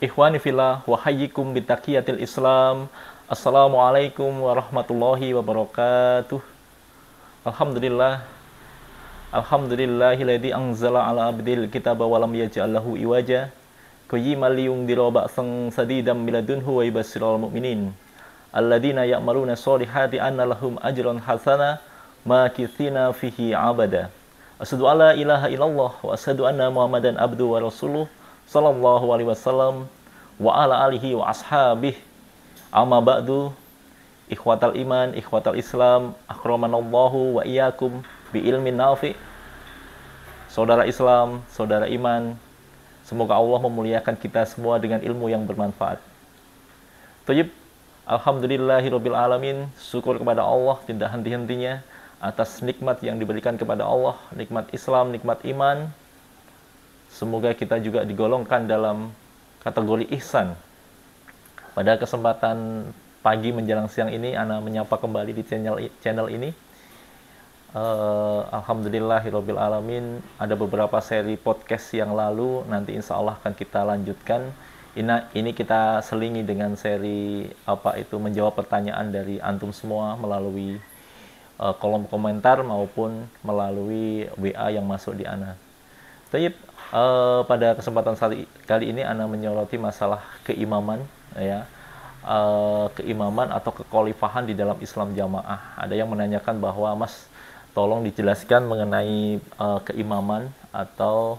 Ikhwani fillah wa hayyikum bitaqiyatil Islam. Assalamualaikum warahmatullahi wabarakatuh. Alhamdulillah. Alhamdulillahilladzi anzala ala abdil kitaba wa lam yaj'al lahu iwaja. Qayyiman liyundhira ba'san sadidan min ladunhu wa yubashshiral mu'minin. Alladzina ya'maluna sholihati anna lahum ajran hasana makithina fihi abada. Asyhadu alla ilaha illallah wa asyhadu anna Muhammadan abduhu wa rasuluh sallallahu alaihi wasallam wa ala alihi wa ashabih. Amma ba'du, ikhwatal iman, ikhwatal Islam, akramanallahu wa iyyakum bi ilmin nafi'. Saudara Islam, saudara iman, semoga Allah memuliakan kita semua dengan ilmu yang bermanfaat. Thayyib, alhamdulillahirabbil alamin, syukur kepada Allah tidak henti-hentinya atas nikmat yang diberikan kepada Allah, nikmat Islam, nikmat iman. Semoga kita juga digolongkan dalam kategori ihsan. Pada kesempatan pagi menjelang siang ini, Ana menyapa kembali di channel ini. Alhamdulillahirabbil alamin, ada beberapa seri podcast yang lalu, nanti insya Allah akan kita lanjutkan. Ini kita selingi dengan seri menjawab pertanyaan dari antum semua melalui kolom komentar maupun melalui WA yang masuk di Ana. Tapi pada kesempatan kali ini Ana menyoroti masalah keimaman, ya. Keimaman atau kekhalifahan di dalam Islam jamaah. Ada yang menanyakan bahwa Mas, tolong dijelaskan mengenai keimaman atau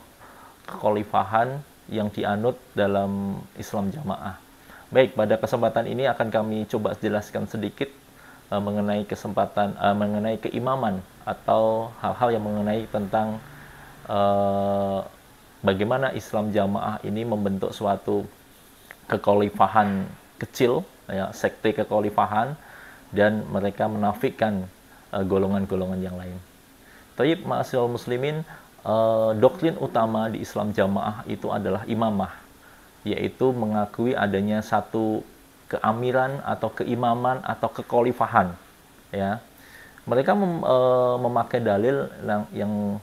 kekhalifahan yang dianut dalam Islam jamaah. Baik, pada kesempatan ini akan kami coba jelaskan sedikit mengenai keimaman atau hal-hal yang mengenai tentang bagaimana Islam jamaah ini membentuk suatu kekhalifahan kecil, ya, sekte kekhalifahan, dan mereka menafikan golongan-golongan yang lain. Thayyib, ma'asyiral muslimin, doktrin utama di Islam jamaah itu adalah imamah, yaitu mengakui adanya satu keamiran atau keimaman atau kekhalifahan, ya. Mereka memakai dalil yang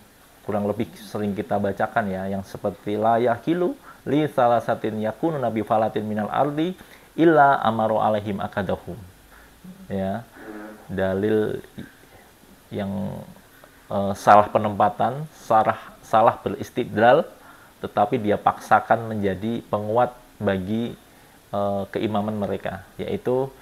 kurang lebih sering kita bacakan, ya, yang seperti la yahilu li salasatin yakunu nabi falatin minal ardi illa amaru alaihim akadahum, ya. Dalil yang salah penempatan, salah beristidlal, tetapi dia paksakan menjadi penguat bagi keimaman mereka, yaitu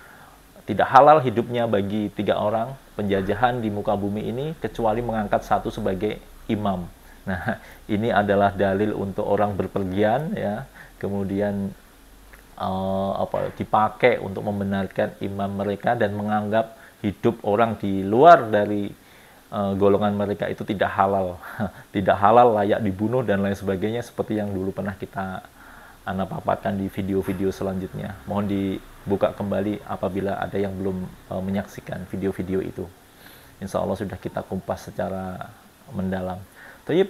tidak halal hidupnya bagi 3 orang penjajahan di muka bumi ini kecuali mengangkat satu sebagai imam. Nah, ini adalah dalil untuk orang berpergian, ya, kemudian dipakai untuk membenarkan imam mereka dan menganggap hidup orang di luar dari golongan mereka itu tidak halal, tidak halal, layak dibunuh dan lain sebagainya, seperti yang dulu pernah kita paparkan di video-video selanjutnya. Mohon dibuka kembali apabila ada yang belum menyaksikan video-video itu. Insya Allah sudah kita kumpas secara mendalam. Tapi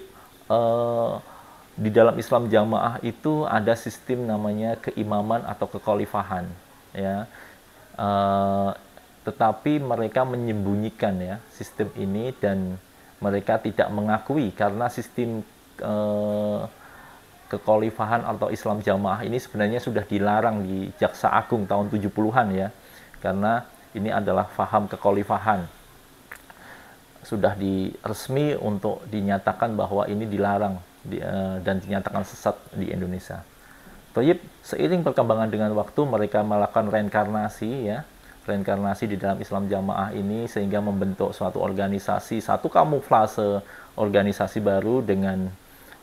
di dalam Islam jamaah itu ada sistem namanya keimaman atau kekhalifahan, ya. Tetapi mereka menyembunyikan, ya, sistem ini, dan mereka tidak mengakui karena sistem kekhalifahan atau Islam jamaah ini sebenarnya sudah dilarang di Jaksa Agung tahun 70-an, ya. Karena ini adalah faham kekhalifahan. Sudah resmi untuk dinyatakan bahwa ini dilarang dan dinyatakan sesat di Indonesia. Thayyib, seiring perkembangan dengan waktu mereka melakukan reinkarnasi, ya, reinkarnasi di dalam Islam jamaah ini sehingga membentuk suatu organisasi, satu kamuflase organisasi baru dengan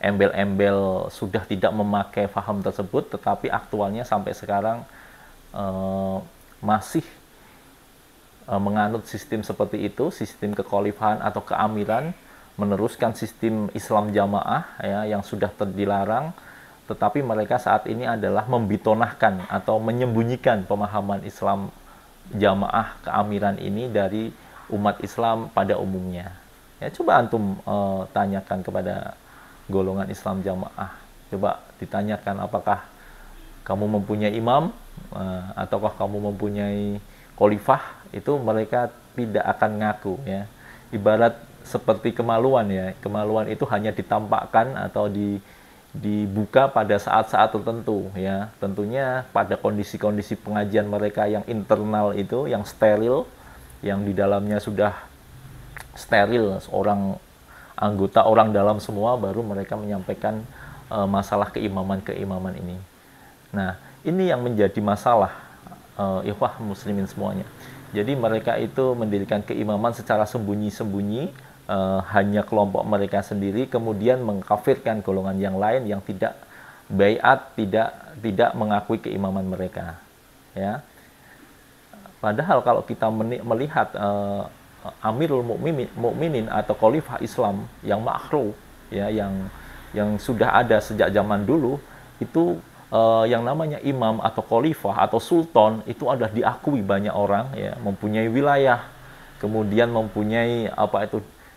embel-embel sudah tidak memakai faham tersebut, tetapi aktualnya sampai sekarang masih menganut sistem seperti itu, sistem kekhalifahan atau keamiran, meneruskan sistem Islam jamaah, ya, yang sudah dilarang, tetapi mereka saat ini adalah membitonahkan atau menyembunyikan pemahaman Islam jamaah keamiran ini dari umat Islam pada umumnya. Ya, coba antum tanyakan kepada golongan Islam jamaah, coba ditanyakan apakah kamu mempunyai imam ataukah kamu mempunyai khalifah, itu mereka tidak akan ngaku, ya. Ibarat seperti kemaluan, ya. Kemaluan itu hanya ditampakkan atau dibuka pada saat-saat tertentu ya. Tentunya pada kondisi-kondisi pengajian mereka yang internal itu, yang steril, yang di dalamnya sudah steril, seorang anggota orang dalam semua, baru mereka menyampaikan masalah keimaman ini. Nah, ini yang menjadi masalah ikhwah muslimin semuanya. Jadi mereka itu mendirikan keimaman secara sembunyi-sembunyi, hanya kelompok mereka sendiri, kemudian mengkafirkan golongan yang lain yang tidak baiat, tidak mengakui keimaman mereka. Ya. Padahal kalau kita melihat Amirul Mukminin atau Khalifah Islam yang makruh, ya, yang sudah ada sejak zaman dulu, itu yang namanya imam atau khalifah atau sultan itu adalah diakui banyak orang, ya, mempunyai wilayah, kemudian mempunyai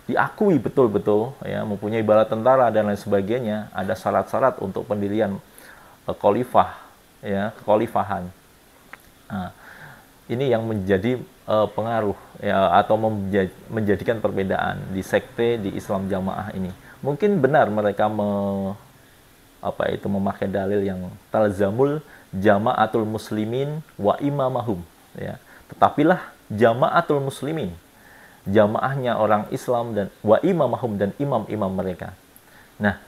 diakui betul-betul, ya, mempunyai bala tentara dan lain sebagainya. Ada syarat-syarat untuk pendirian khalifah, ya, kekhalifahan. Nah, ini yang menjadi pengaruh, ya, atau menjadikan perbedaan di sekte di Islam Jamaah ini. Mungkin benar mereka memakai dalil yang talzamul jama'atul muslimin wa imamahum, ya. Tetapilah jama'atul muslimin, jamaahnya orang Islam, dan wa imamahum, dan imam-imam mereka. Nah,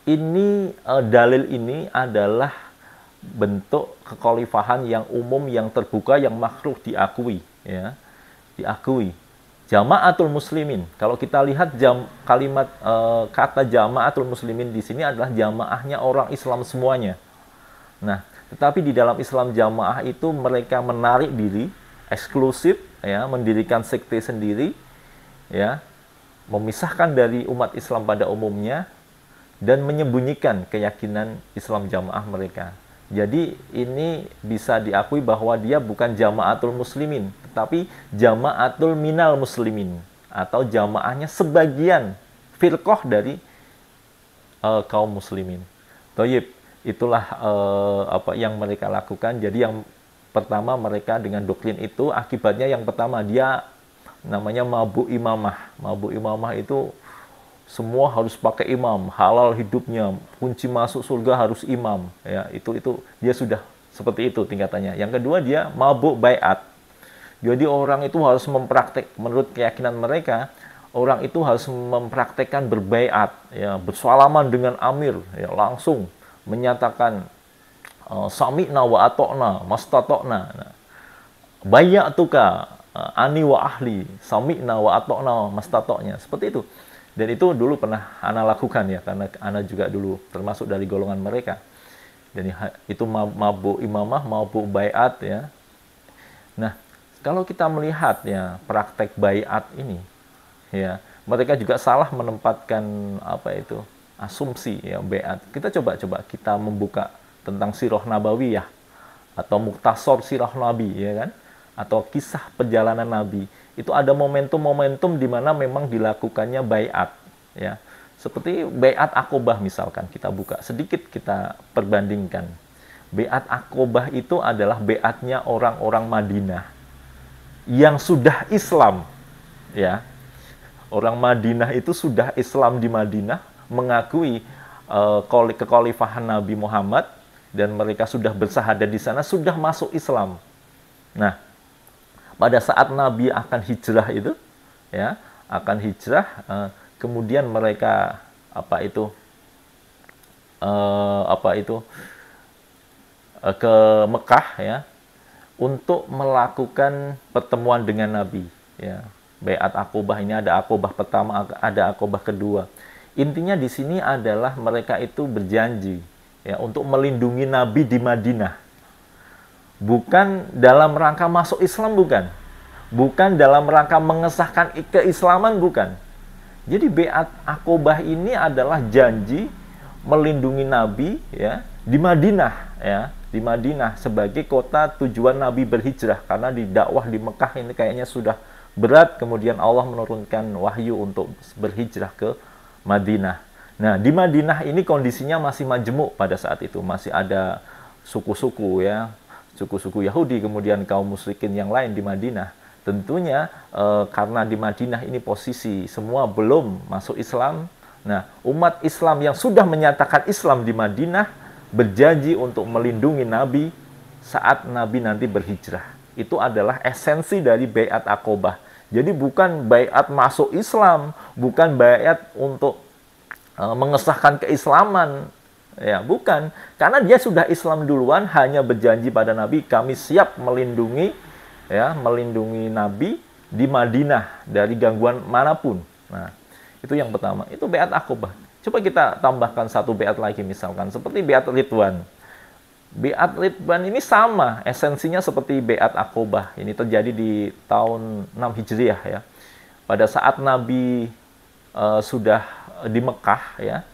ini dalil ini adalah bentuk kekhalifahan yang umum, yang terbuka, yang makruh diakui, ya. Diakui. Jama'atul muslimin. Kalau kita lihat kalimat kata jama'atul muslimin di sini adalah jamaahnya orang Islam semuanya. Nah, tetapi di dalam Islam jamaah itu mereka menarik diri, eksklusif, ya, mendirikan sekte sendiri, ya, memisahkan dari umat Islam pada umumnya, dan menyembunyikan keyakinan Islam jamaah mereka. Jadi ini bisa diakui bahwa dia bukan jama'atul muslimin, tetapi jama'atul minal muslimin, atau jamaahnya sebagian firqah dari kaum muslimin. Thayyib, itulah yang mereka lakukan. Jadi yang pertama, mereka dengan doktrin itu, akibatnya yang pertama, dia namanya mabuk imamah. Mabuk imamah itu semua harus pakai imam, halal hidupnya, kunci masuk surga harus imam, ya. Itu dia sudah seperti itu tingkatannya. Yang kedua, dia mabuk baiat. Jadi orang itu harus menurut keyakinan mereka, orang itu harus mempraktekkan berbaiat, ya, bersalaman dengan amir, ya, langsung menyatakan sami'na wa atokna mastatokna. Nah, bayatuka ani wa ahli sami'na wa atokna mastatoknya, seperti itu. Dan itu dulu pernah Ana lakukan, ya, karena Ana juga dulu termasuk dari golongan mereka. Dan itu mabuk imamah, mabuk baiat, ya. Nah, kalau kita melihat, ya, praktek baiat ini, ya, mereka juga salah menempatkan asumsi, ya, baiat. Kita coba kita membuka tentang sirah nabawiyah atau muktasor sirah nabi, ya kan? Atau kisah perjalanan Nabi. Itu ada momentum-momentum di mana memang dilakukannya baiat, ya. Seperti baiat Aqobah misalkan, kita buka sedikit, kita perbandingkan. Baiat Aqobah itu adalah baiatnya orang-orang Madinah yang sudah Islam, ya. Orang Madinah itu sudah Islam di Madinah, mengakui kekhalifahan Nabi Muhammad, dan mereka sudah bersahadat di sana, sudah masuk Islam. Nah, pada saat Nabi akan hijrah itu, ya, akan hijrah, kemudian mereka ke Mekah, ya, untuk melakukan pertemuan dengan Nabi, ya. Baiat Aqobah ini ada Aqobah pertama, ada Aqobah kedua. Intinya di sini adalah mereka itu berjanji, ya, untuk melindungi Nabi di Madinah. Bukan dalam rangka masuk Islam, bukan dalam rangka mengesahkan keislaman, bukan. Jadi baiat Aqobah ini adalah janji melindungi Nabi, ya, di Madinah, ya, di Madinah sebagai kota tujuan Nabi berhijrah, karena di dakwah di Mekah ini kayaknya sudah berat, kemudian Allah menurunkan wahyu untuk berhijrah ke Madinah. Nah, di Madinah ini kondisinya masih majemuk pada saat itu, masih ada suku-suku, ya, suku-suku Yahudi, kemudian kaum musyrikin yang lain di Madinah. Tentunya karena di Madinah ini posisi semua belum masuk Islam, Nah, umat Islam yang sudah menyatakan Islam di Madinah berjanji untuk melindungi Nabi saat Nabi nanti berhijrah. Itu adalah esensi dari Baiat Aqobah. Jadi bukan baiat masuk Islam, bukan baiat untuk mengesahkan keislaman, ya bukan. Karena dia sudah Islam duluan, hanya berjanji pada Nabi, kami siap melindungi, ya melindungi Nabi di Madinah dari gangguan manapun. Nah, itu yang pertama. Itu Baiat Aqobah. Coba kita tambahkan satu baiat lagi misalkan, seperti Baiat Ridwan. Baiat Ridwan ini sama, esensinya seperti Baiat Aqobah. Ini terjadi di tahun 6 Hijriah ya. Pada saat Nabi sudah di Mekah ya,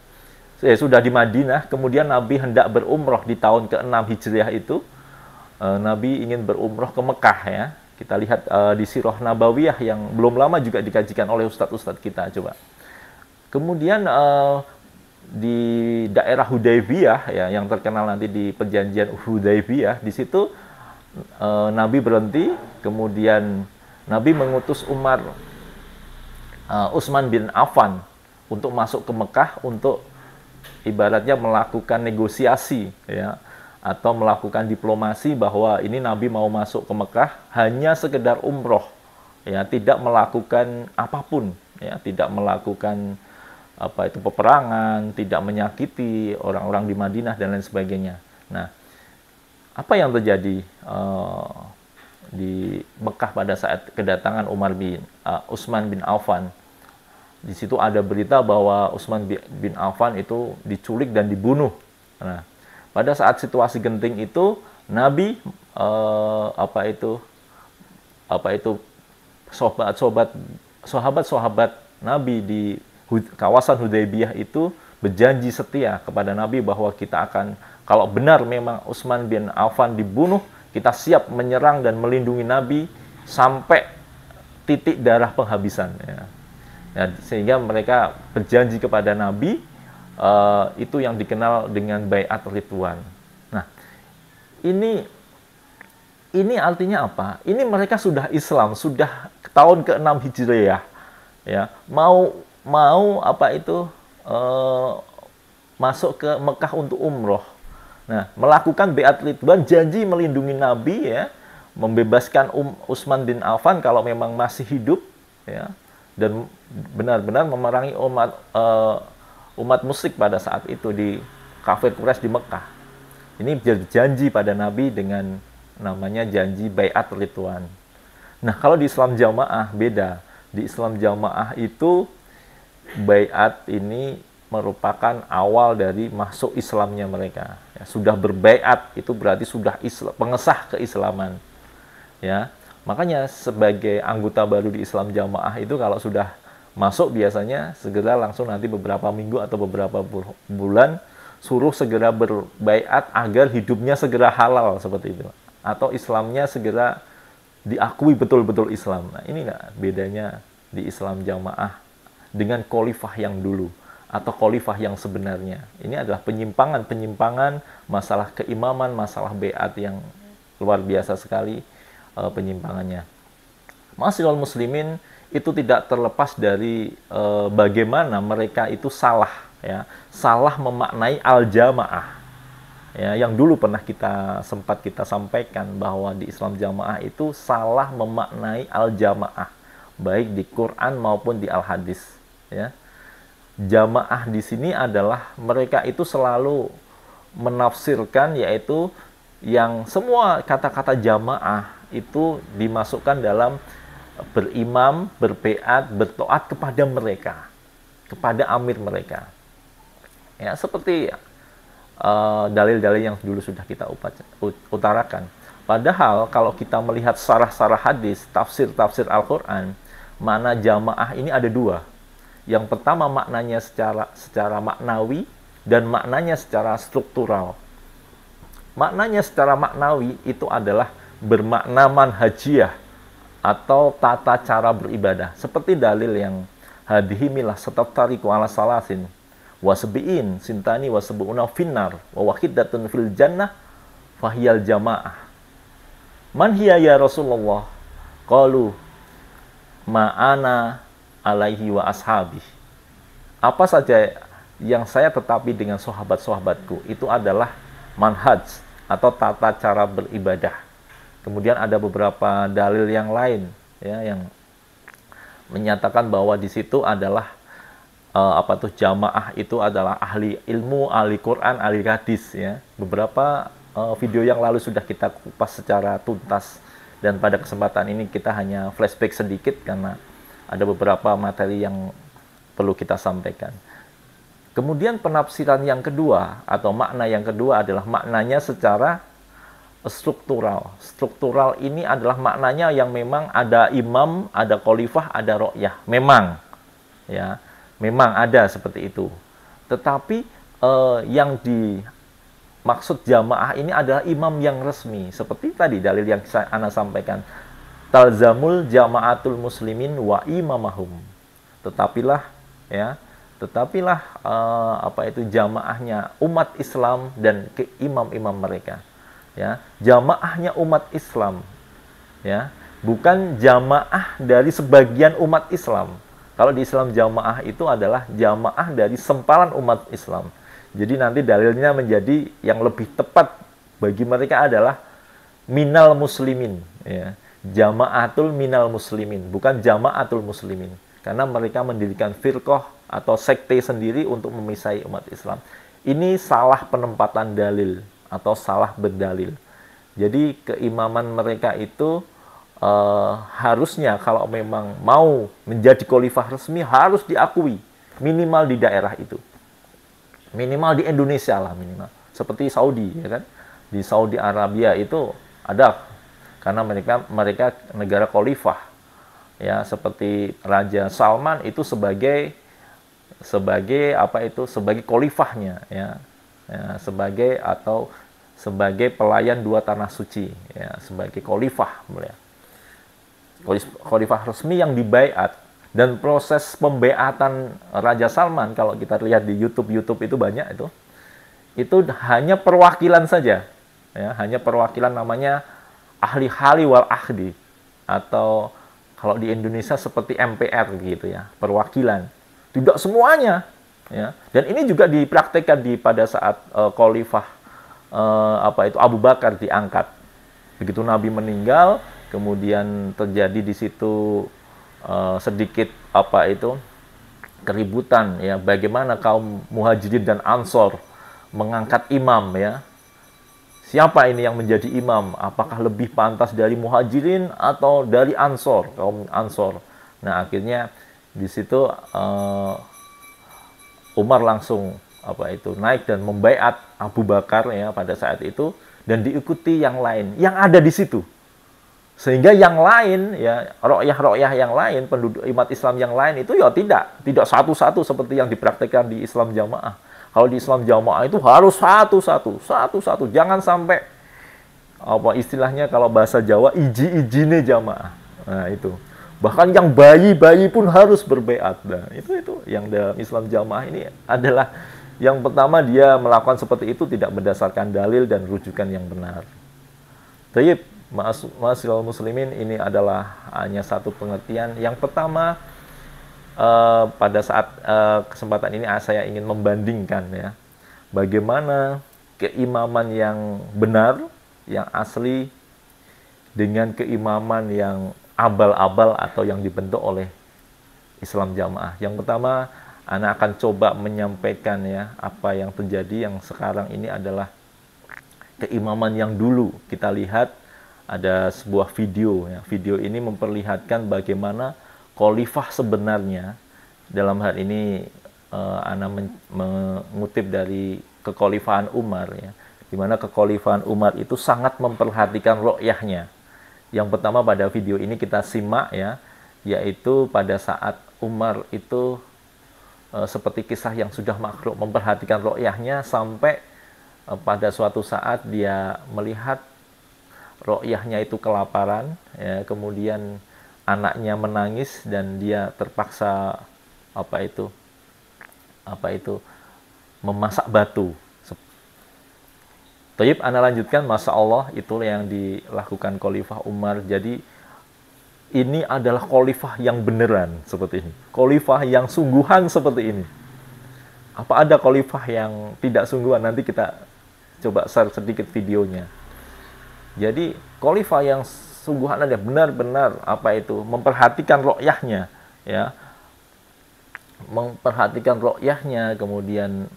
sudah di Madinah, kemudian Nabi hendak berumroh di tahun ke-6 Hijriah itu. Nabi ingin berumroh ke Mekah ya. Kita lihat di Sirah Nabawiyah yang belum lama juga dikajikan oleh ustadz-ustadz kita, coba. Kemudian di daerah Hudaybiyah ya, yang terkenal nanti di perjanjian Hudaybiyah, di situ Nabi berhenti, kemudian Nabi mengutus Utsman bin Affan untuk masuk ke Mekah untuk ibaratnya melakukan negosiasi ya, atau melakukan diplomasi bahwa ini Nabi mau masuk ke Mekah hanya sekedar umroh ya, tidak melakukan apapun ya, tidak melakukan peperangan, tidak menyakiti orang-orang di Madinah dan lain sebagainya. Nah, apa yang terjadi di Mekah pada saat kedatangan Utsman bin Affan? Di situ ada berita bahwa Utsman bin Affan itu diculik dan dibunuh. Nah, pada saat situasi genting itu, Nabi sahabat-sahabat Nabi di kawasan Hudaybiyah itu berjanji setia kepada Nabi bahwa kita akan, kalau benar memang Utsman bin Affan dibunuh, kita siap menyerang dan melindungi Nabi sampai titik darah penghabisan. Ya. Ya, sehingga mereka berjanji kepada Nabi, itu yang dikenal dengan Baiat Ridwan. Nah, ini artinya apa? Ini mereka sudah Islam, sudah tahun ke-6 Hijriah, ya, mau masuk ke Mekah untuk umroh. Nah, melakukan Baiat Ridwan, janji melindungi Nabi ya, membebaskan Utsman bin Affan kalau memang masih hidup ya, dan benar-benar memerangi umat musyrik pada saat itu di kafir Quraisy di Mekah. Ini janji pada Nabi dengan namanya janji Baiat Ridwan. Nah, kalau di Islam Jamaah beda. Di Islam Jamaah itu baiat ini merupakan awal dari masuk Islamnya mereka. Ya, sudah berbaiat itu berarti sudah pengesah keislaman. Ya, makanya sebagai anggota baru di Islam Jamaah itu kalau sudah masuk biasanya segera langsung nanti beberapa minggu atau beberapa bulan suruh segera berbaiat agar hidupnya segera halal seperti itu, atau Islamnya segera diakui betul-betul Islam. Nah, ini nggak bedanya di Islam Jamaah dengan khalifah yang dulu atau khalifah yang sebenarnya. Ini adalah penyimpangan masalah keimaman, masalah baiat yang luar biasa sekali penyimpangannya. Ma'asyiral muslimin, itu tidak terlepas dari bagaimana mereka itu salah ya, salah memaknai al-jamaah. Ya, yang dulu pernah sempat kita sampaikan bahwa di Islam Jamaah itu salah memaknai al-jamaah, baik di Quran maupun di al-hadis. Ya. Jamaah di sini adalah mereka itu selalu menafsirkan, yaitu yang semua kata-kata jamaah itu dimasukkan dalam berimam, berbeat, bertoat kepada mereka, kepada amir mereka. Ya, seperti dalil-dalil yang dulu sudah kita utarakan. Padahal kalau kita melihat sarah-sarah hadis, tafsir-tafsir Al-Quran, makna jamaah ini ada dua. Yang pertama maknanya secara maknawi dan maknanya secara struktural. Maknanya secara maknawi itu adalah bermakna manhajiyah atau tata cara beribadah. Seperti dalil yang hadihi milah sataftariku ala salasin wasbi'in sintani wasbu'una finnar wa wahidatun fil jannah fahiyal jamaah. Man hiya ya Rasulullah? Qalu ma'ana alaihi wa ashabi. apa saja yang saya tetapi dengan sahabat-sahabatku itu adalah manhaj atau tata cara beribadah. Kemudian ada beberapa dalil yang lain ya yang menyatakan bahwa di situ adalah jamaah itu adalah ahli ilmu, ahli Quran, ahli hadis ya. Beberapa video yang lalu sudah kita kupas secara tuntas dan pada kesempatan ini kita hanya flashback sedikit karena ada beberapa materi yang perlu kita sampaikan. Kemudian penafsiran yang kedua atau makna yang kedua adalah maknanya secara struktural. Struktural ini adalah maknanya yang memang ada imam, ada khalifah, ada ro'yah. Memang ya, memang ada seperti itu. Tetapi yang dimaksud jamaah ini adalah imam yang resmi. Seperti tadi dalil yang Ana sampaikan. Talzamul jama'atul muslimin wa imamahum. Tetapilah jamaahnya umat Islam dan imam-imam mereka. Ya, jamaahnya umat Islam. Ya, bukan jamaah dari sebagian umat Islam. Kalau di Islam jamaah itu adalah jamaah dari sempalan umat Islam. Jadi nanti dalilnya menjadi yang lebih tepat bagi mereka adalah minal muslimin. Ya. Jamaatul minal muslimin, bukan jamaatul muslimin. Karena mereka mendirikan firqah atau sekte sendiri untuk memisai umat Islam. Ini salah penempatan dalil atau salah berdalil. Jadi keimaman mereka itu harusnya kalau memang mau menjadi khalifah resmi harus diakui minimal di daerah itu, minimal di Indonesia lah minimal, seperti Saudi ya kan, di Saudi Arabia itu ada karena mereka negara khalifah ya, seperti Raja Salman itu sebagai khalifahnya ya, sebagai pelayan dua tanah suci ya, sebagai khalifah ya. Khalifah resmi yang dibaiat. Dan proses pembaiatan Raja Salman kalau kita lihat di YouTube itu banyak itu hanya perwakilan saja ya, hanya perwakilan, namanya ahli hali wal ahdi, atau kalau di Indonesia seperti MPR gitu ya, perwakilan, tidak semuanya ya. Dan ini juga dipraktekkan pada saat Khalifah Abu Bakar diangkat. Begitu Nabi meninggal, kemudian terjadi di situ sedikit keributan ya, bagaimana kaum Muhajirin dan Ansor mengangkat imam ya. Siapa ini yang menjadi imam? Apakah lebih pantas dari Muhajirin atau dari Ansor, kaum Ansor? Nah, akhirnya di situ Umar langsung naik dan membaiat Abu Bakar ya pada saat itu, dan diikuti yang lain yang ada di situ. Sehingga yang lain ya, ro'yah yang lain, penduduk umat Islam yang lain itu ya tidak satu-satu seperti yang dipraktikkan di Islam jamaah. Kalau di Islam jamaah itu harus satu-satu, jangan sampai istilahnya kalau bahasa Jawa iji-ijine jamaah. Nah, itu. Bahkan yang bayi-bayi pun harus berbaiat. Nah, itu yang dalam Islam jamaah ini adalah yang pertama, dia melakukan seperti itu tidak berdasarkan dalil dan rujukan yang benar. Tayyib, ma'asyiral muslimin, ini adalah hanya satu pengertian. Yang pertama, pada saat kesempatan ini saya ingin membandingkan ya, bagaimana keimaman yang benar, yang asli, dengan keimaman yang abal-abal atau yang dibentuk oleh Islam jamaah. Yang pertama, Ana akan coba menyampaikan ya, apa yang terjadi yang sekarang ini adalah keimaman yang dulu. Kita lihat ada sebuah video ya. Video ini memperlihatkan bagaimana khalifah sebenarnya. Dalam hal ini Ana mengutip dari kekhalifahan Umar ya, di mana kekhalifahan Umar itu sangat memperhatikan ro'yahnya. Yang pertama pada video ini kita simak ya, yaitu pada saat Umar itu seperti kisah yang sudah makhluk, memperhatikan ro'yahnya sampai pada suatu saat dia melihat ro'yahnya itu kelaparan ya, kemudian anaknya menangis dan dia terpaksa memasak batu. Tayyib, Ana lanjutkan. Masya Allah, itulah yang dilakukan Khalifah Umar. Jadi ini adalah khalifah yang beneran seperti ini, khalifah yang sungguhan seperti ini Apa ada khalifah yang tidak sungguhan? Nanti kita coba share sedikit videonya. Jadi khalifah yang sungguhan ada benar-benar apa itu memperhatikan rokyahnya, ya, memperhatikan rokyahnya, kemudian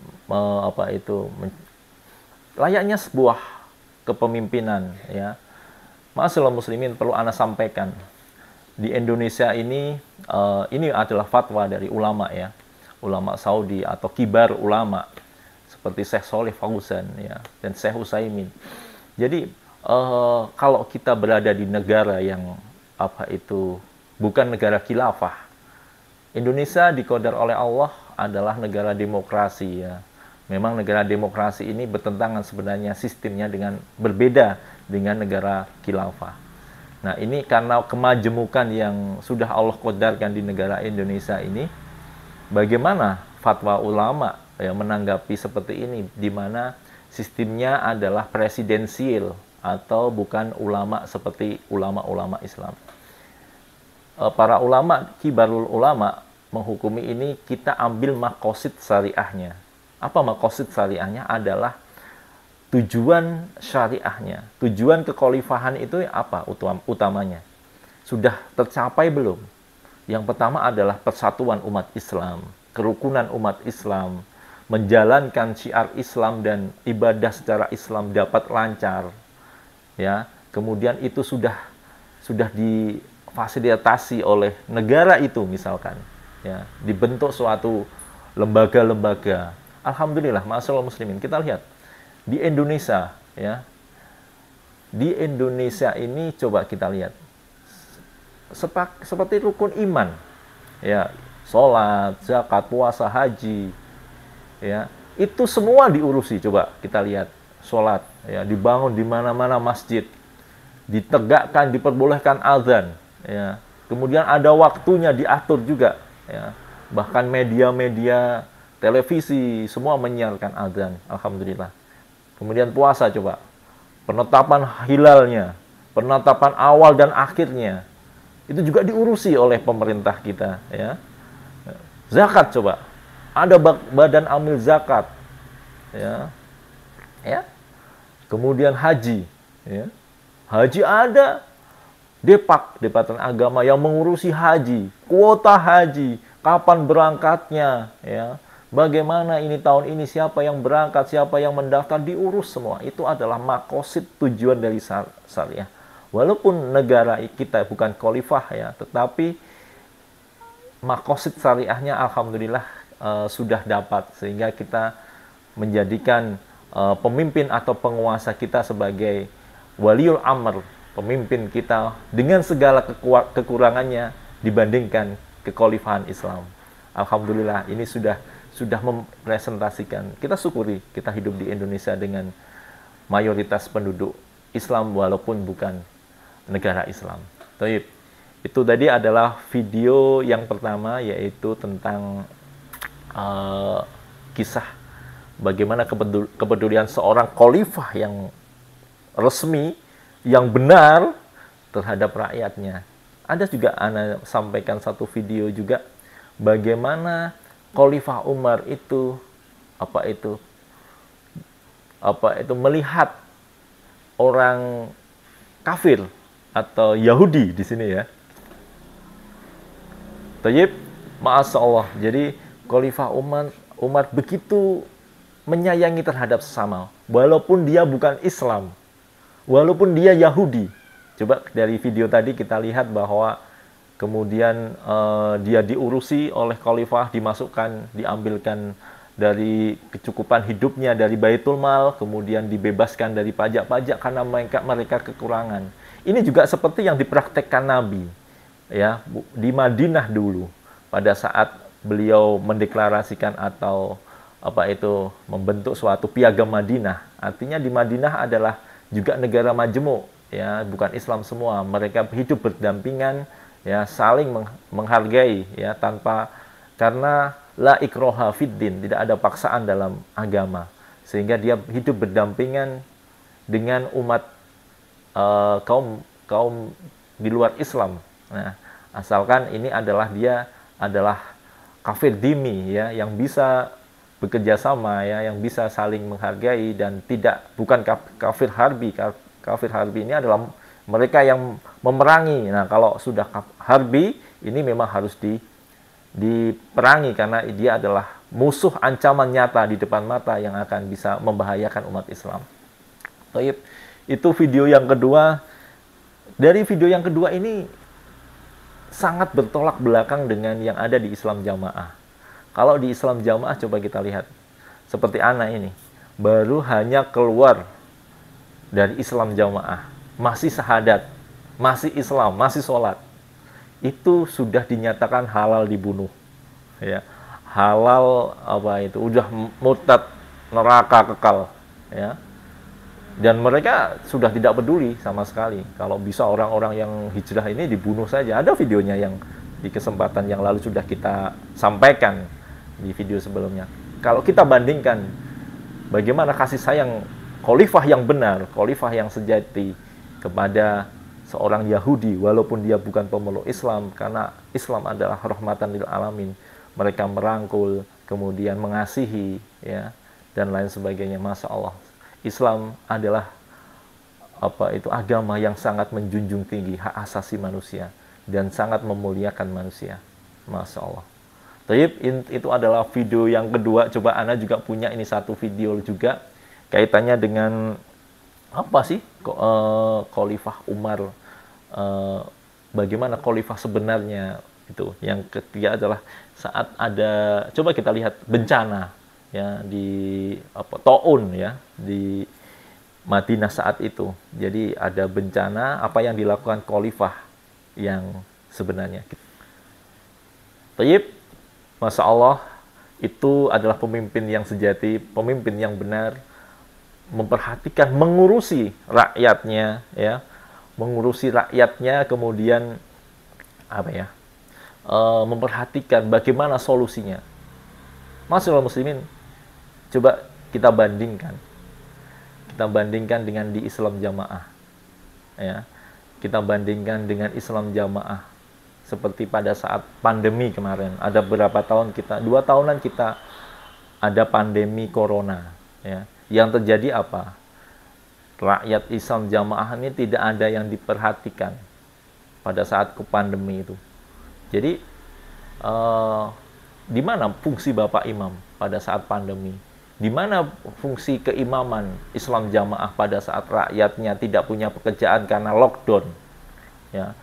apa itu layaknya sebuah kepemimpinan, ya. Ma'asyiral muslimin, perlu ana sampaikan di Indonesia ini adalah fatwa dari ulama, ya, ulama Saudi atau kibar ulama seperti Syekh Shalih Fauzan, ya, dan Syekh Utsaimin. Jadi kalau kita berada di negara yang apa itu bukan negara khilafah, Indonesia dikodar oleh Allah adalah negara demokrasi, ya. Memang negara demokrasi ini bertentangan sebenarnya sistemnya dengan berbeda dengan negara khilafah. Nah, ini karena kemajemukan yang sudah Allah kodarkan di negara Indonesia ini, bagaimana fatwa ulama yang menanggapi seperti ini, di mana sistemnya adalah presidensial atau bukan ulama seperti ulama-ulama Islam. Para ulama, kibarul ulama, menghukumi ini kita ambil makosid syariahnya. Apa makosid syariahnya? Adalah tujuan syariahnya, tujuan kekhalifahan itu apa utamanya? Sudah tercapai belum? Yang pertama adalah persatuan umat Islam, kerukunan umat Islam, menjalankan syiar Islam dan ibadah secara Islam dapat lancar, ya. Kemudian itu sudah difasilitasi oleh negara itu, misalkan, ya, dibentuk suatu lembaga-lembaga. Alhamdulillah, ma'asyiral muslimin, kita lihat di Indonesia, ya, di Indonesia ini coba kita lihat seperti rukun iman, ya, sholat, zakat, puasa, haji, ya, itu semua diurusi. Coba kita lihat sholat, ya, dibangun di mana-mana masjid, ditegakkan, diperbolehkan azan, ya, kemudian ada waktunya diatur juga, ya, bahkan media-media televisi semua menyiarkan azan, alhamdulillah. Kemudian puasa, coba penetapan hilalnya, penetapan awal dan akhirnya itu juga diurusi oleh pemerintah kita, ya. Zakat, coba ada badan amil zakat, ya, ya. Kemudian haji, ya, haji ada Departemen Agama yang mengurusi haji, kuota haji, kapan berangkatnya, ya, bagaimana ini tahun ini, siapa yang berangkat, siapa yang mendaftar, diurus semua. Itu adalah makosid, tujuan dari syariah. Walaupun negara kita bukan khalifah, ya, tetapi makosid syariahnya alhamdulillah sudah dapat, sehingga kita menjadikan pemimpin atau penguasa kita sebagai waliul amr, pemimpin kita dengan segala kekurangannya dibandingkan kekhalifahan Islam. Alhamdulillah, ini sudah mempresentasikan. Kita syukuri kita hidup di Indonesia dengan mayoritas penduduk Islam walaupun bukan negara Islam. Taib. Itu tadi adalah video yang pertama, yaitu tentang kisah bagaimana kepedulian seorang khalifah yang resmi, yang benar terhadap rakyatnya. Ada juga ana sampaikan satu video juga bagaimana Khalifah Umar itu melihat orang kafir atau Yahudi di sini, ya. Tayyib, ma'asallah. Jadi Khalifah Umar begitu menyayangi terhadap sesama, walaupun dia bukan Islam, walaupun dia Yahudi. Coba dari video tadi kita lihat bahwa kemudian dia diurusi oleh khalifah, dimasukkan, diambilkan dari kecukupan hidupnya dari Baitul Mal, kemudian dibebaskan dari pajak-pajak karena mereka kekurangan. Ini juga seperti yang dipraktekkan Nabi, ya, di Madinah dulu pada saat beliau mendeklarasikan atau membentuk suatu piagam Madinah. Artinya di Madinah adalah juga negara majemuk, ya, bukan Islam semua. Mereka hidup berdampingan, ya, saling menghargai, ya, karena la ikroha fiddin, tidak ada paksaan dalam agama, sehingga dia hidup berdampingan dengan umat kaum di luar Islam. Nah, asalkan ini dia adalah kafir dhimmi, ya, yang bisa bekerja sama ya, yang bisa saling menghargai dan bukan kafir harbi. Kafir harbi ini adalah mereka yang memerangi. Nah, kalau sudah harbi ini memang harus diperangi karena dia adalah musuh ancaman nyata di depan mata yang akan bisa membahayakan umat Islam. Baik, itu video yang kedua. Dari video yang kedua ini sangat bertolak belakang dengan yang ada di Islam Jamaah. Kalau di Islam Jamaah coba kita lihat. Seperti anak ini, baru hanya keluar dari Islam Jamaah, masih syahadat, masih Islam, masih sholat, itu sudah dinyatakan halal dibunuh. Ya, halal apa itu? Udah murtad, neraka kekal. Ya, dan mereka sudah tidak peduli sama sekali. Kalau bisa orang-orang yang hijrah ini dibunuh saja. Ada videonya yang di kesempatan yang lalu sudah kita sampaikan di video sebelumnya. Kalau kita bandingkan bagaimana kasih sayang khalifah yang benar, khalifah yang sejati kepada seorang Yahudi, walaupun dia bukan pemeluk Islam, karena Islam adalah rahmatan lil alamin. Mereka merangkul, kemudian mengasihi, ya, dan lain sebagainya. Masya Allah, Islam adalah agama yang sangat menjunjung tinggi hak asasi manusia dan sangat memuliakan manusia. Masya Allah. Taib, itu adalah video yang kedua. Coba Ana juga punya ini satu video juga kaitannya dengan apa sih Khalifah Umar, bagaimana Khalifah sebenarnya itu. Yang ketiga adalah saat ada, coba kita lihat bencana ya di Taun ya di Madinah saat itu. Jadi ada bencana, apa yang dilakukan Khalifah yang sebenarnya. Taib, Masya Allah, itu adalah pemimpin yang sejati, pemimpin yang benar, memperhatikan, mengurusi rakyatnya, ya, mengurusi rakyatnya, kemudian memperhatikan bagaimana solusinya. Masyaallah muslimin, coba kita bandingkan dengan di Islam Jamaah, ya, kita bandingkan dengan Islam Jamaah. Seperti pada saat pandemi kemarin, ada berapa tahun 2 tahunan kita ada pandemi corona. Ya. Yang terjadi apa? Rakyat Islam Jamaah ini tidak ada yang diperhatikan pada saat pandemi itu. Jadi, di mana fungsi Bapak Imam pada saat pandemi? Di mana fungsi keimaman Islam Jamaah pada saat rakyatnya tidak punya pekerjaan karena lockdown? Ya.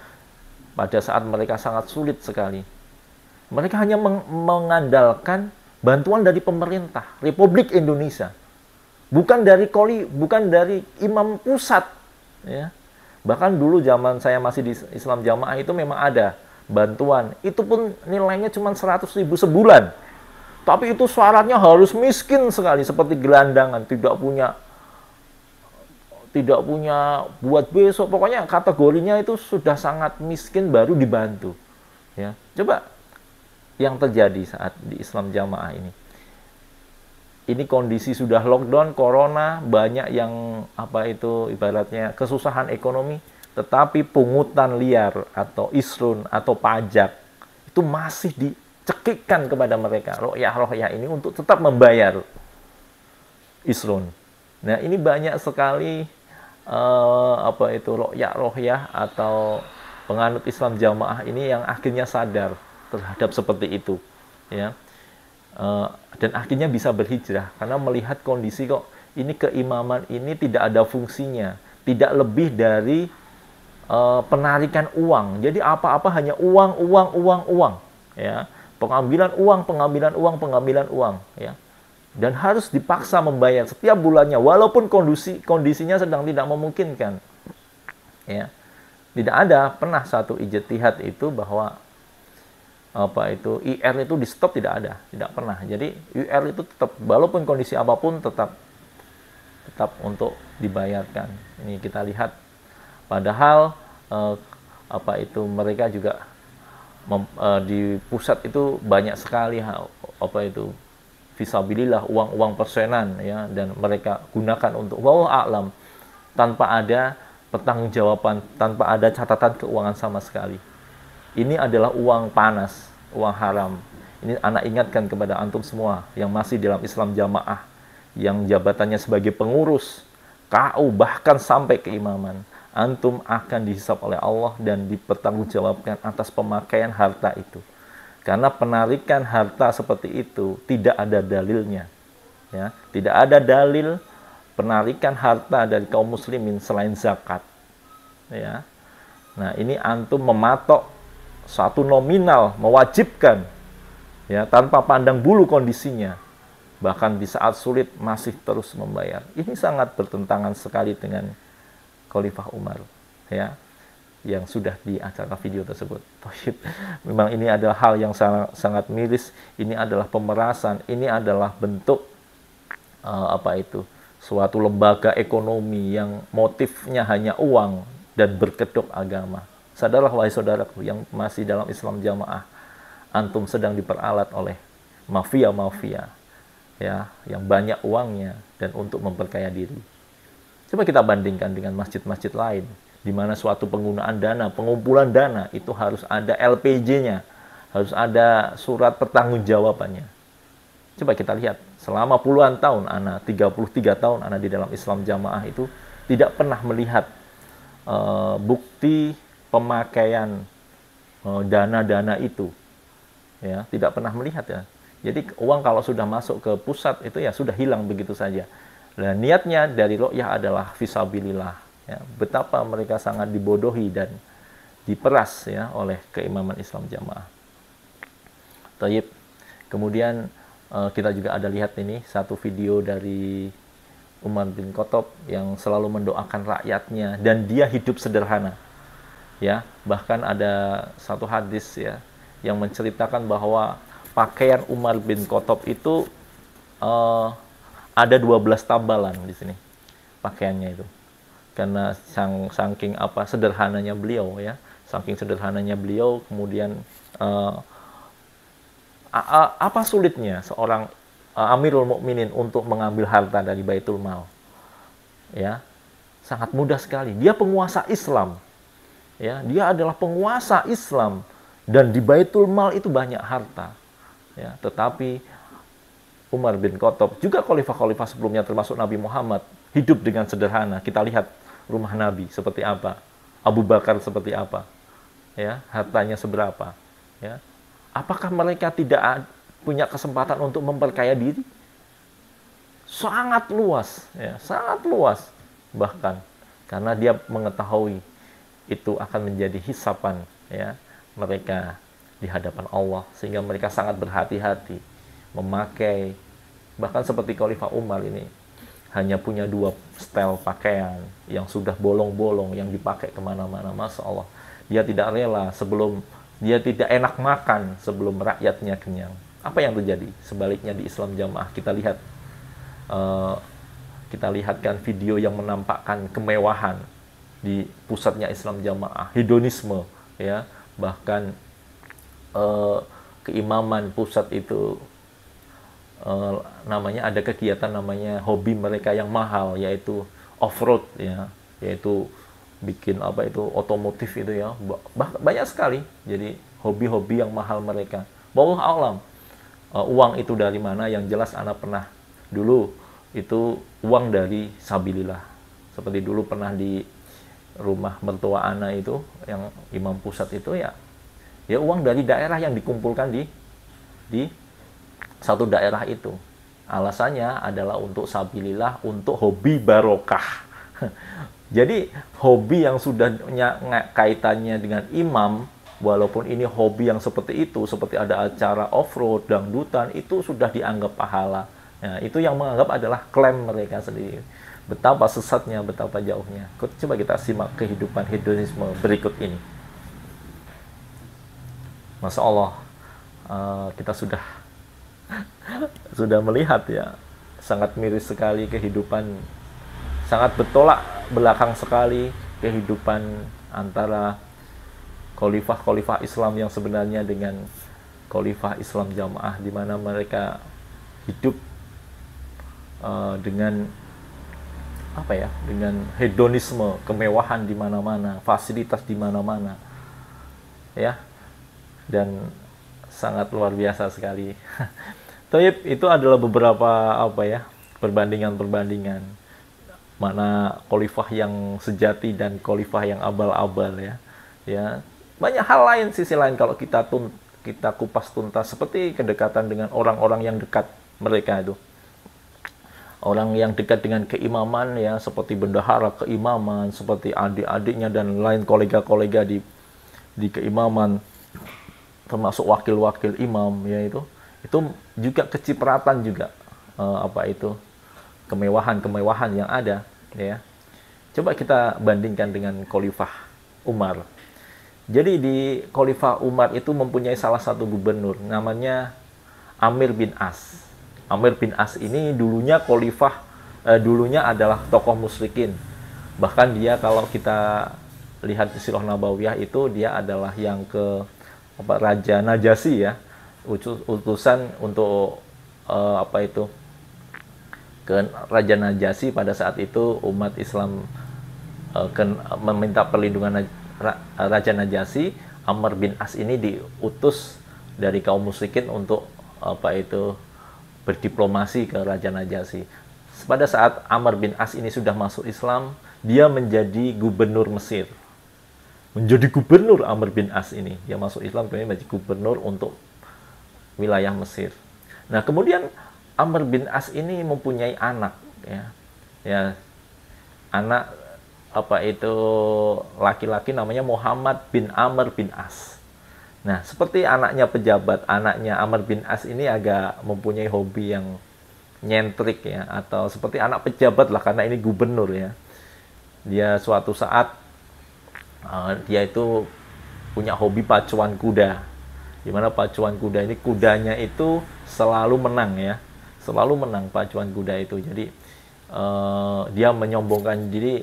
Pada saat mereka sangat sulit sekali. Mereka hanya mengandalkan bantuan dari pemerintah Republik Indonesia. Bukan dari imam pusat. Ya. Bahkan dulu zaman saya masih di Islam Jamaah itu memang ada bantuan. Itu pun nilainya cuma 100.000 sebulan. Tapi itu syaratnya harus miskin sekali, seperti gelandangan, tidak punya buat besok, pokoknya kategorinya itu sudah sangat miskin baru dibantu. Ya, coba yang terjadi saat di Islam Jamaah ini. Ini kondisi sudah lockdown, corona, banyak yang ibaratnya kesusahan ekonomi, tetapi pungutan liar atau isrun atau pajak itu masih dicekikkan kepada mereka. Rohyah ini untuk tetap membayar isrun. Nah, ini banyak sekali rohyah atau penganut Islam Jamaah ini yang akhirnya sadar terhadap seperti itu, ya, dan akhirnya bisa berhijrah karena melihat kondisi kok ini keimaman ini tidak ada fungsinya, tidak lebih dari penarikan uang. Jadi apa-apa hanya uang, ya, pengambilan uang, ya. Dan harus dipaksa membayar setiap bulannya walaupun kondisinya sedang tidak memungkinkan. Ya. Tidak ada pernah satu ijtihad itu bahwa IR itu di stop, tidak ada, tidak pernah. Jadi IR itu tetap walaupun kondisi apapun tetap untuk dibayarkan. Ini kita lihat padahal mereka juga di pusat itu banyak sekali fisabilillah uang persenan, ya, dan mereka gunakan untuk wallahu a'lam tanpa ada pertanggungjawaban, tanpa ada catatan keuangan sama sekali. Ini adalah uang panas, uang haram Ini anak ingatkan kepada antum semua yang masih dalam Islam jamaah, yang jabatannya sebagai pengurus, KU, bahkan sampai keimaman. Antum akan dihisab oleh Allah dan dipertanggungjawabkan atas pemakaian harta itu. Karena penarikan harta seperti itu tidak ada dalilnya. Ya, tidak ada dalil penarikan harta dari kaum muslimin selain zakat. Ya. Nah, ini antum mematok satu nominal, mewajibkan, ya, tanpa pandang bulu kondisinya, bahkan di saat sulit masih terus membayar. Ini sangat bertentangan sekali dengan Khalifah Umar, ya, yang sudah di acara video tersebut. Memang ini adalah hal yang sangat miris. Ini adalah pemerasan. Ini adalah bentuk suatu lembaga ekonomi yang motifnya hanya uang dan berkedok agama. Sadarlah wahai saudaraku yang masih dalam Islam jamaah, antum sedang diperalat oleh mafia-mafia, ya, yang banyak uangnya dan untuk memperkaya diri. Coba kita bandingkan dengan masjid-masjid lain, di mana suatu penggunaan dana, pengumpulan dana itu harus ada LPJ-nya, harus ada surat pertanggungjawabannya. Coba kita lihat, selama puluhan tahun, ana 33 tahun ana di dalam Islam jamaah itu tidak pernah melihat bukti pemakaian dana-dana itu, ya, tidak pernah melihat, ya. Jadi uang kalau sudah masuk ke pusat itu ya sudah hilang begitu saja. Dan niatnya dari ruqyah adalah fisabilillah, ya. Betapa mereka sangat dibodohi dan diperas, ya, oleh keimaman Islam jamaah. Taib. Kemudian kita juga ada lihat ini satu video dari Umar bin Khattab yang selalu mendoakan rakyatnya dan dia hidup sederhana. Ya, bahkan ada satu hadis, ya, yang menceritakan bahwa pakaian Umar bin Khattab itu ada 12 tambalan di sini pakaiannya itu. Karena saking sederhananya beliau, ya. Saking sederhananya beliau, kemudian apa sulitnya seorang Amirul Mukminin untuk mengambil harta dari Baitul Mal? Ya, sangat mudah sekali. Dia penguasa Islam. Ya, dia adalah penguasa Islam dan di Baitul Mal itu banyak harta. Ya, tetapi Umar bin Khattab juga khalifah-khalifah sebelumnya termasuk Nabi Muhammad hidup dengan sederhana. Kita lihat rumah Nabi seperti apa, Abu Bakar seperti apa, ya, hartanya seberapa, ya. Apakah mereka tidak punya kesempatan untuk memperkaya diri? Sangat luas, ya, sangat luas. Bahkan karena dia mengetahui itu akan menjadi hisapan, ya, mereka di hadapan Allah, sehingga mereka sangat berhati-hati memakai. Bahkan seperti Khalifah Umar ini hanya punya 2 setel pakaian yang sudah bolong-bolong yang dipakai kemana-mana. Masya Allah, dia tidak rela dia tidak enak makan sebelum rakyatnya kenyang. Apa yang terjadi? Sebaliknya di Islam jamaah kita lihatkan video yang menampakkan kemewahan di pusatnya Islam jamaah, hedonisme, ya, bahkan keimaman pusat itu namanya ada kegiatan namanya hobi mereka yang mahal, yaitu off-road, ya, yaitu bikin otomotif itu, ya, banyak sekali. Jadi hobi-hobi yang mahal mereka. Wallahu a'lam uang itu dari mana, yang jelas anak pernah dulu itu uang dari sabilillah. Seperti dulu pernah di rumah mertua anak itu yang imam pusat itu, ya uang dari daerah yang dikumpulkan di satu daerah itu. Alasannya adalah untuk sabilillah, untuk hobi barokah. Jadi hobi yang sudah kaitannya dengan imam, walaupun ini hobi yang seperti itu, seperti ada acara off-road, dangdutan, itu sudah dianggap pahala. Nah, itu yang menganggap adalah klaim mereka sendiri. Betapa sesatnya, betapa jauhnya. Coba kita simak kehidupan hedonisme berikut ini. Masya Allah, kita sudah melihat, ya, sangat miris sekali kehidupan, sangat bertolak belakang sekali kehidupan antara khalifah-khalifah Islam yang sebenarnya dengan khalifah Islam jamaah, di mana mereka hidup dengan dengan hedonisme, kemewahan di mana-mana, fasilitas di mana-mana, ya. Dan sangat luar biasa sekali. Taib, itu adalah beberapa apa ya, perbandingan-perbandingan mana khalifah yang sejati dan khalifah yang abal-abal ya. Ya, banyak hal lain, sisi lain kalau kita kupas tuntas, seperti kedekatan dengan orang-orang yang dekat mereka itu. Orang yang dekat dengan keimaman ya, seperti bendahara keimaman, seperti adik-adiknya dan lain kolega-kolega di keimaman, termasuk wakil-wakil imam ya, itu juga kecipratan juga apa itu kemewahan-kemewahan yang ada ya. Coba kita bandingkan dengan Khalifah Umar. Jadi di Khalifah Umar itu mempunyai salah satu gubernur namanya Amir bin As. Amir bin As ini dulunya khalifah, dulunya adalah tokoh musyrikin. Bahkan dia, kalau kita lihat di Sirah Nabawiyah, itu dia adalah yang Raja Najasyi ya, utusan untuk apa itu ke Raja Najasyi pada saat itu umat Islam meminta perlindungan Raja Najasyi. Amr bin As ini diutus dari kaum musyrikin untuk apa itu berdiplomasi ke Raja Najasyi. Pada saat Amr bin As ini sudah masuk Islam, dia menjadi gubernur Mesir. Menjadi gubernur Amr bin As ini, dia masuk Islam kemudian menjadi gubernur untuk wilayah Mesir. Nah, kemudian Amr bin As ini mempunyai anak ya anak apa itu laki-laki namanya Muhammad bin Amr bin As. Nah, seperti anaknya pejabat, anaknya Amr bin As ini agak mempunyai hobi yang nyentrik ya, atau seperti anak pejabat lah, karena ini gubernur ya. Dia suatu saat dia itu punya hobi pacuan kuda. Dimana pacuan kuda ini, kudanya itu selalu menang ya, selalu menang pacuan kuda itu. Jadi dia menyombongkan diri,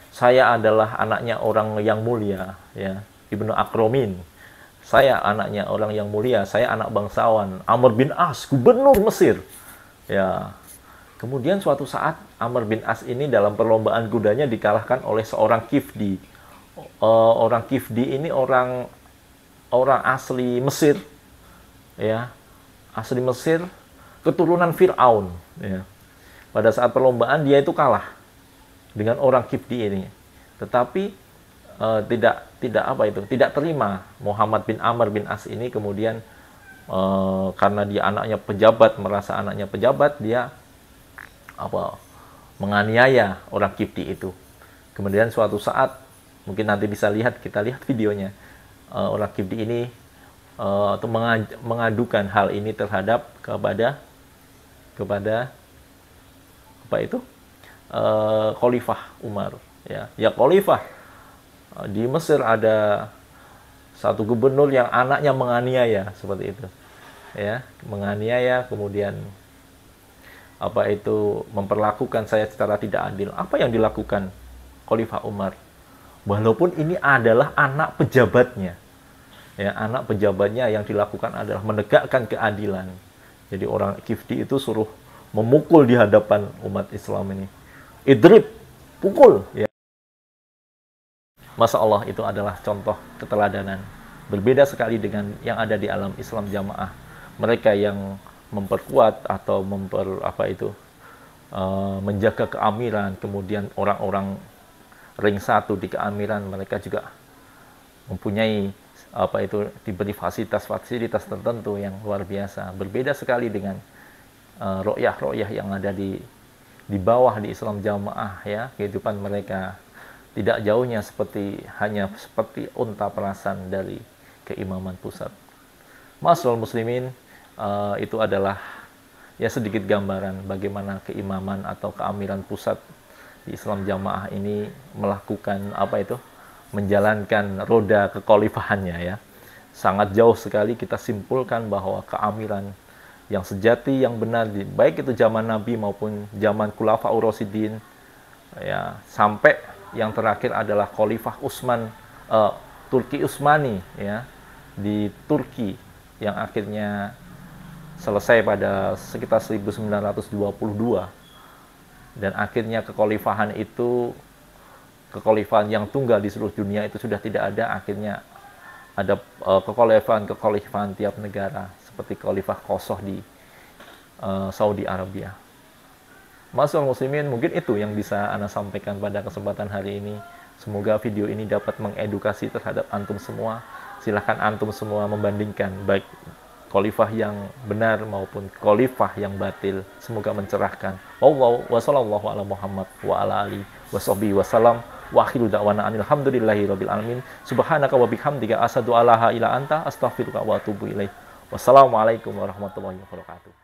saya adalah anaknya orang yang mulia ya, Ibnu Akromin. Saya anaknya orang yang mulia, saya anak bangsawan, Amr bin As, gubernur Mesir. Ya. Kemudian suatu saat Amr bin As ini dalam perlombaan kudanya dikalahkan oleh seorang Kifdi. Orang Kifdi ini orang asli Mesir. Ya. Asli Mesir, keturunan Fir'aun, ya. Pada saat perlombaan dia itu kalah dengan orang Kifdi ini. Tetapi tidak terima Muhammad bin Amr bin As ini. Kemudian karena dia anaknya pejabat, merasa anaknya pejabat, dia menganiaya orang Kifdi itu. Kemudian suatu saat, mungkin nanti bisa kita lihat videonya, orang Kifdi ini mengadukan hal ini terhadap kepada apa itu Khalifah Umar ya Khalifah, di Mesir ada satu gubernur yang anaknya menganiaya, seperti itu ya, menganiaya, kemudian apa itu memperlakukan saya secara tidak adil. Apa yang dilakukan Khalifah Umar, walaupun ini adalah anak pejabatnya ya, anak pejabatnya, yang dilakukan adalah menegakkan keadilan. Jadi orang Kifdi itu suruh memukul di hadapan umat Islam ini, idrib, pukul ya. Masya Allah, itu adalah contoh keteladanan. Berbeda sekali dengan yang ada di alam Islam jamaah. Mereka yang memperkuat atau menjaga keamiran, kemudian orang-orang ring satu di keamiran, mereka juga mempunyai diberi fasilitas tertentu yang luar biasa. Berbeda sekali dengan ro'yah yang ada di bawah di Islam jamaah ya, kehidupan mereka. Tidak jauhnya hanya seperti unta perasan dari keimaman pusat. Ma'asyiral muslimin, itu adalah ya sedikit gambaran bagaimana keimaman atau keamiran pusat di Islam jamaah ini melakukan menjalankan roda kekhalifahannya ya. Sangat jauh sekali kita simpulkan bahwa keamiran yang sejati, yang benar, baik itu zaman Nabi maupun zaman Khulafaur Rasyidin ya, sampai yang terakhir adalah Khalifah Turki Utsmani ya, di Turki, yang akhirnya selesai pada sekitar 1922, dan akhirnya kekhalifahan itu, kekhalifahan yang tunggal di seluruh dunia itu sudah tidak ada. Akhirnya ada kekhalifahan tiap negara seperti Khalifah Qosoh di Saudi Arabia. Ma'asyiral muslimin, mungkin itu yang bisa Ana sampaikan pada kesempatan hari ini. Semoga video ini dapat mengedukasi terhadap antum semua. Silahkan antum semua membandingkan baik khalifah yang benar maupun khalifah yang batil. Semoga mencerahkan. Wallahu wa sallallahu ala Muhammad wa ala alihi washabbihi wasallam. Wa akhiru da'wana alhamdulillahi rabbil alamin. Subhanaka wa bihamdika asyhadu alla ilaha illa anta astaghfiruka wa atubu ilaik. Wassalamualaikum warahmatullahi wabarakatuh.